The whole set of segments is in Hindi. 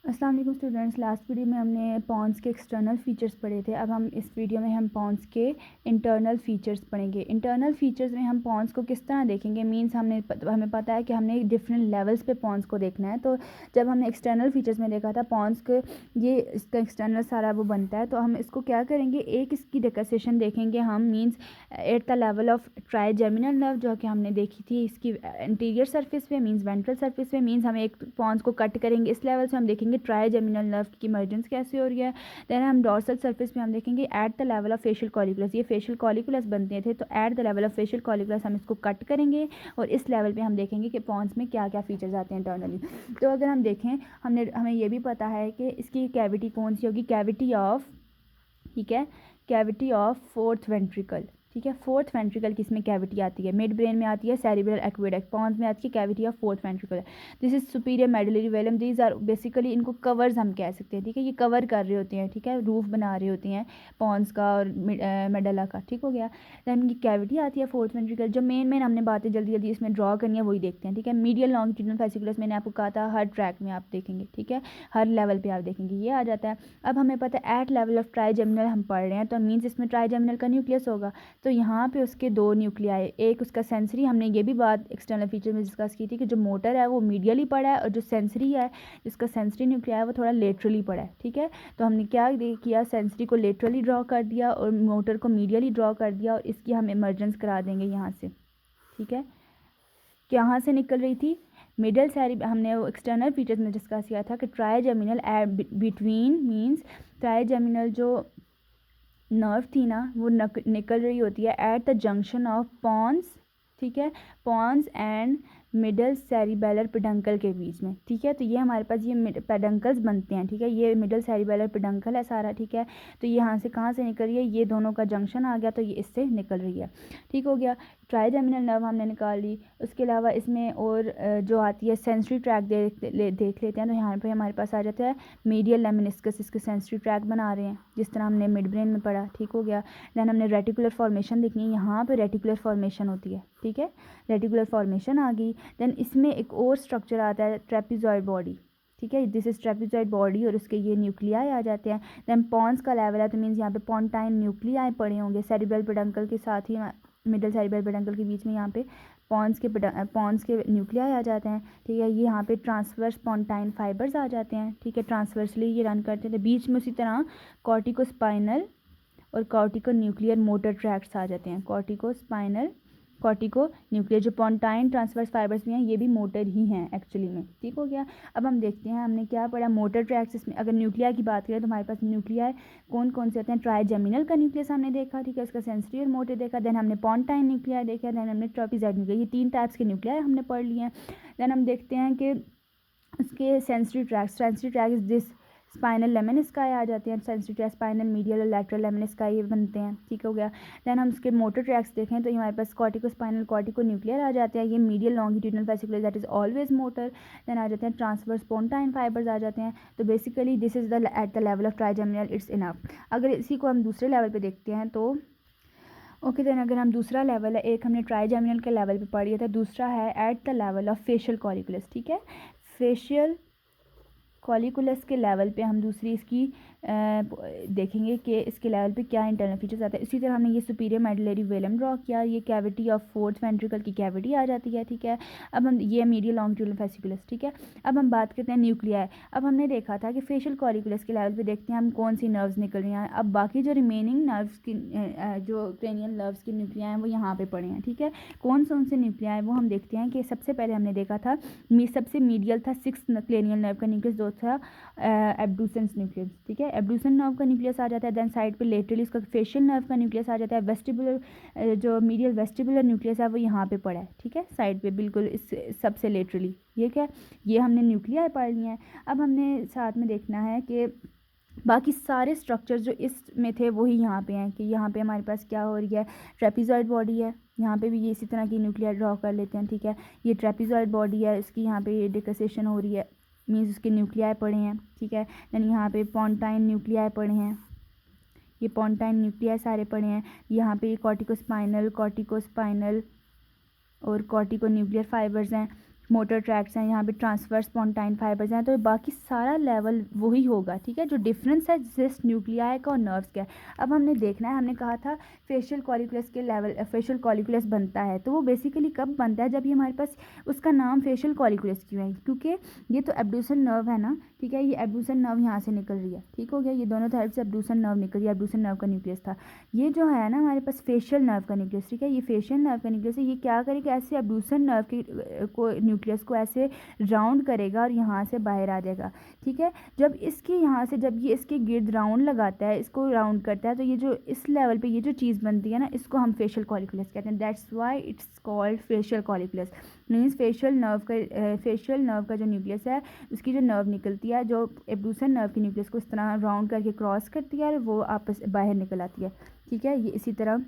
अस्सलाम वालेकुम स्टूडेंट्स। लास्ट वीडियो में हमने पॉन्स के एक्सटर्नल फ़ीचर्स पढ़े थे। अब हम इस वीडियो में हम पॉन्स के इंटरनल फ़ीचर्स पढ़ेंगे। इंटरनल फ़ीचर्स में हम पॉन्स को किस तरह देखेंगे, मींस हमें पता है कि हमने डिफरेंट लेवल्स पे पॉन्स को देखना है। तो जब हमने एक्सटर्नल फ़ीचर्स में देखा था पॉन्स के ये इसका एक्सटर्नल सारा वो बनता है, तो हम इसको क्या करेंगे, एक इसकी डेकोरेशन देखेंगे हम, means eight the level of trigeminal nerve जो कि हमने देखी थी इसकी इंटीरियर सरफेस पे, मींस वेंट्रल सरफेस पे। मींस हम एक पॉन्स को कट करेंगे इस लेवल से, हम देखेंगे ट्राइजेमिनल नर्व की इमर्जेंस कैसे हो रही है। देन हम डॉर्सल सरफेस पे हम देखेंगे eight the level of facial colliculus, ये फेशियल कॉलिकुलस बनते थे, तो eight the level of facial colliculus हम इसको कट करेंगे और इस लेवल पे हम देखेंगे कि पॉन्स में क्या क्या फीचर्स आते हैं इंटरनली। तो अगर हम देखें, हमें ये भी पता है कि इसकी कैविटी कौन सी होगी, कैविटी ऑफ, ठीक है, कैविटी ऑफ फोर्थ वेंट्रिकल। ठीक है, फोर्थ वेंट्रिकल किस में कैविटी आती है, मिड ब्रेन में आती है, सेरिब्रल एक्वेडक्ट, पॉन्स में आती है cavity of fourth ventricle. This is superior medullary velum, these are basically, इनको कवर्स हम कह सकते हैं। ठीक है, ये कवर कर रहे होते हैं, ठीक है, रूफ बना रहे होती हैं पॉन्स का और मेडला का। ठीक हो गया। दैन इनकी कैविटी आती है फोर्थ वेंट्रिकल। जो मेन हमने बातें जल्दी जल्दी इसमें ड्रॉ करनी है वही देखते हैं। ठीक है, मीडियल लॉन्गिट्यूडिनल फेसिकुलस मैंने आपको कहा था हर ट्रैक में आप देखेंगे, ठीक है, हर लेवल पे आप देखेंगे ये आ जाता है। अब हमें पता है एट लेवल ऑफ ट्राइजेमिनल हम पढ़ रहे हैं, तो मीन्स इसमें ट्राइजेमिनल का न्यूक्लियस होगा। तो यहाँ पे उसके दो न्यूक्लियाई, एक उसका सेंसरी, हमने ये भी बात एक्सटर्नल फीचर में डिस्कस की थी कि जो मोटर है वो मीडियली पड़ा है और जो सेंसरी है, जिसका सेंसरी न्यूक्लिया है वो थोड़ा लेटरली पड़ा है। ठीक है, तो हमने क्या किया, सेंसरी को लेटरली ड्रॉ कर दिया और मोटर को मीडियली ड्रॉ कर दिया और इसकी हम इमर्जेंस करा देंगे यहाँ से। ठीक है, कहाँ से निकल रही थी, मिडल सैरी, हमने वो एक्सटर्नल फीचर्स में डिस्कस किया था कि ट्राइजेमिनल बिटवीन, मींस ट्राइजेमिनल जो नर्व थी ना वो निकल रही होती है at the junction of pons, ठीक है, pons and middle cerebellar peduncle के बीच में। ठीक है, तो ये हमारे पास ये पेडंकल्स बनते हैं। ठीक है, ये मिडल सेरिबेलर पेडंकल है सारा। ठीक है, तो ये यहाँ से कहाँ से निकल रही है, ये दोनों का जंक्शन आ गया तो ये इससे निकल रही है। ठीक हो गया, ट्राइजेमिनल नर्व हमने निकाल ली। उसके अलावा इसमें और जो आती है सेंसरी ट्रैक देख लेते हैं। तो यहाँ पे हमारे पास आ जाता है मीडियल लेमिनिस्कस, इसके सेंसरी ट्रैक बना रहे हैं जिस तरह हमने मिड ब्रेन में पढ़ा। ठीक हो गया, दैन हमने रेटिकुलर फॉर्मेशन देखनी है, यहाँ पे रेटिकुलर फॉर्मेशन होती है। ठीक है, रेटिकुलर फॉर्मेशन आ गई। देन इसमें एक और स्ट्रक्चर आता है ट्रेपेजॉइड बॉडी। ठीक है, दिस इज ट्रेपेजॉइड बॉडी और उसके ये न्यूक्लियाई आ जाते हैं। देन पॉन्स का लेवल है, तो मीन्स यहाँ पे पॉन्टाइन न्यूक्लियाई पड़े होंगे सेरिब्रल पेडंकल के साथ ही, मिडल सेरिब्रल पेडंकल के बीच में यहाँ पे पॉन्स के न्यूक्लियाई आ जाते हैं। ठीक है, ये यहाँ पे ट्रांसवर्स पॉन्टाइन फाइबर्स आ जाते हैं। ठीक है, ट्रांसवर्सली ये रन करते हैं। बीच में उसी तरह कॉर्टिकोस्पाइनल और कॉर्टिको न्यूक्लियर मोटर ट्रैक्ट्स आ जाते हैं। कॉर्टिकोस्पाइनल, कॉर्टिको न्यूक्लियर, जो पॉन्टाइन ट्रांसवर्स फाइबर्स भी हैं ये भी मोटर ही हैं एक्चुअली में। ठीक हो गया, अब हम देखते हैं हमने क्या पढ़ा, मोटर ट्रैक्ट्स। इसमें अगर न्यूक्लिया की बात करें तो हमारे पास न्यूक्लिया कौन कौन से होते हैं, ट्राइजेमिनल का न्यूक्लियस हमने देखा, ठीक है, उसका सेंसरी और मोटर देखा। देन हमने पॉन्टाइन न्यूक्लिया देखा, देन हमने ट्रॉपिजॉइड न्यूक्लिया, ये 3 टाइप्स के न्यूक्लिया हमने पढ़ लिए हैं। देन हम देखते हैं कि उसके sensory tract is this, spinal lemnisci आ जाते हैं, सेंसरी ट्रैक स्पाइनल, मीडियल और लैटरल लेमिनिस्काई बनते हैं। ठीक हो गया, देन हम उसके मोटर ट्रैक्स देखें तो हमारे पास कॉर्टिको स्पाइनल, कॉर्टिको न्यूक्लियर आ जाते हैं, ये medial longitudinal fasciculus that is always motor. Then आ जाते हैं ट्रांसवर्स पोन्टाइन फाइबर्स आ जाते हैं। तो basically this is the at the level of trigeminal, it's enough. अगर इसी को हम दूसरे लेवल पे देखते हैं तो ओके, देन अगर हम दूसरा लेवल है, एक हमने ट्राइजेमिनल के लेवल पे पढ़ लिया था, दूसरा है at the level of facial colliculus. ठीक है, फेशियल कॉलिकुलस के लेवल पे हम दूसरी इसकी देखेंगे कि इसके लेवल पे क्या इंटरनल फीचर्स आते हैं। इसी तरह हमने ये सुपीरियर मेडुलरी वेलम ड्रॉ किया, ये कैविटी ऑफ फोर्थ वेंट्रिकल की कैविटी आ जाती है। ठीक है, अब हम ये मीडियल लॉन्गिट्यूडिनल फेसिकुलस। ठीक है, अब हम बात करते हैं न्यूक्लियाई। अब हमने देखा था कि फेशियल कॉलिकुलस के लेवल पे देखते हैं हम कौन सी नर्व्स निकल रही हैं। अब बाकी जो रिमेनिंग नर्व्स की जो क्रेनियल नर्व्स की न्यूक्लियाई हैं वो यहाँ पे पड़े हैं। ठीक है, कौन से न्यूक्लियाई वो हम देखते हैं कि सबसे पहले हमने देखा था सबसे मीडियल था 6th क्रेनियल नर्व का न्यूक्लियस, जो था एब्डूसेंस न्यूक्लियस। ठीक है, एब्डूसन नर्व का न्यूक्लियस आ जाता है। देन साइड पे लेटरली उसका फेशियल नर्व का न्यूक्लियस आ जाता है। वेस्टिबुलर जो मीडियल वेस्टिबुलर न्यूक्लियस है वो यहाँ पे पड़ा है। ठीक है, साइड पे बिल्कुल इस सबसे लेटरली, ये क्या, ये हमने न्यूक्लिया पढ़ लिया है। अब हमने साथ में देखना है कि बाकी सारे स्ट्रक्चर जो इसमें थे वही यहाँ पे हैं, कि यहाँ पे हमारे पास क्या हो रही है, ट्रेपेजॉइड बॉडी है, यहाँ पे भी ये इसी तरह की न्यूक्लियर ड्रॉ कर लेते हैं। ठीक है, ये ट्रेपेजॉइड बॉडी है, इसकी यहाँ पे डिक्सेशन हो रही है, मीन्स उसके न्यूक्लियाई पड़े हैं। ठीक है, देन यहाँ पे पॉन्टाइन न्यूक्लियाई पड़े हैं, ये पॉन्टाइन न्यूक्लियाई सारे पड़े हैं। यहाँ पे कॉर्टिकोस्पाइनल और कॉर्टिको न्यूक्लियर फाइबर्स हैं। मोटर ट्रैक्ट्स हैं, यहाँ पे ट्रांसवर्स स्पॉन्टाइन फाइबर्स हैं, तो बाकी सारा लेवल वही होगा, ठीक है। जो डिफरेंस है जस्ट न्यूक्लियाई का और नर्व्स का है। अब हमने देखना है, हमने कहा था फेशियल कॉलिकुलस के लेवल फेशियल कॉलिकुलस बनता है, तो वो बेसिकली कब बनता है, जब ये हमारे पास उसका नाम फेशियल कॉलिकुलस क्यों है, क्योंकि ये तो एब्ड्यूसन नर्व है ना, ठीक है। ये एब्ड्यूसन नर्व यहाँ से निकल रही है, ठीक हो गया, ये दोनों साइड से एब्ड्यूसन नर्व निकल रही है, एब्ड्यूसन नर्व का न्यूक्लियस था। ये जो है ना हमारे पास फेशियल नर्व का न्यूक्लियस, ठीक है। ये फेशियल नर्व का न्यूक्लियस है, ये क्या करेगा, ऐसे एब्ड्यूसन नर्व के को न्यूक्लियस को ऐसे राउंड करेगा और यहाँ से बाहर आ जाएगा, ठीक है। जब इसके यहाँ से जब ये इसके गिर्द राउंड लगाता है, इसको राउंड करता है, तो ये जो इस लेवल पे ये जो चीज़ बनती है ना, इसको हम फेशियल कॉलिकुलस कहते हैं। That's why it's called facial colliculus. Means facial nerve का जो न्यूक्लियस है, उसकी जो नर्व निकलती है, जो एब्ड्यूसन नर्व की न्यूक्लियस को इस तरह राउंड करके क्रॉस करती है और वो आपस बाहर निकल आती है, ठीक है। ये इसी तरह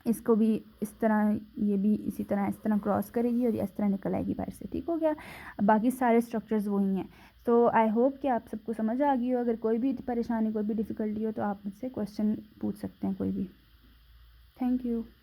इसको भी इस तरह, ये भी इसी तरह इस तरह क्रॉस करेगी और इस तरह निकल आएगी बाहर से, ठीक हो गया। बाकी सारे स्ट्रक्चर्स वही हैं। तो आई होप कि आप सबको समझ आ गई हो। अगर कोई भी परेशानी, कोई भी डिफ़िकल्टी हो तो आप मुझसे क्वेश्चन पूछ सकते हैं कोई भी। Thank you.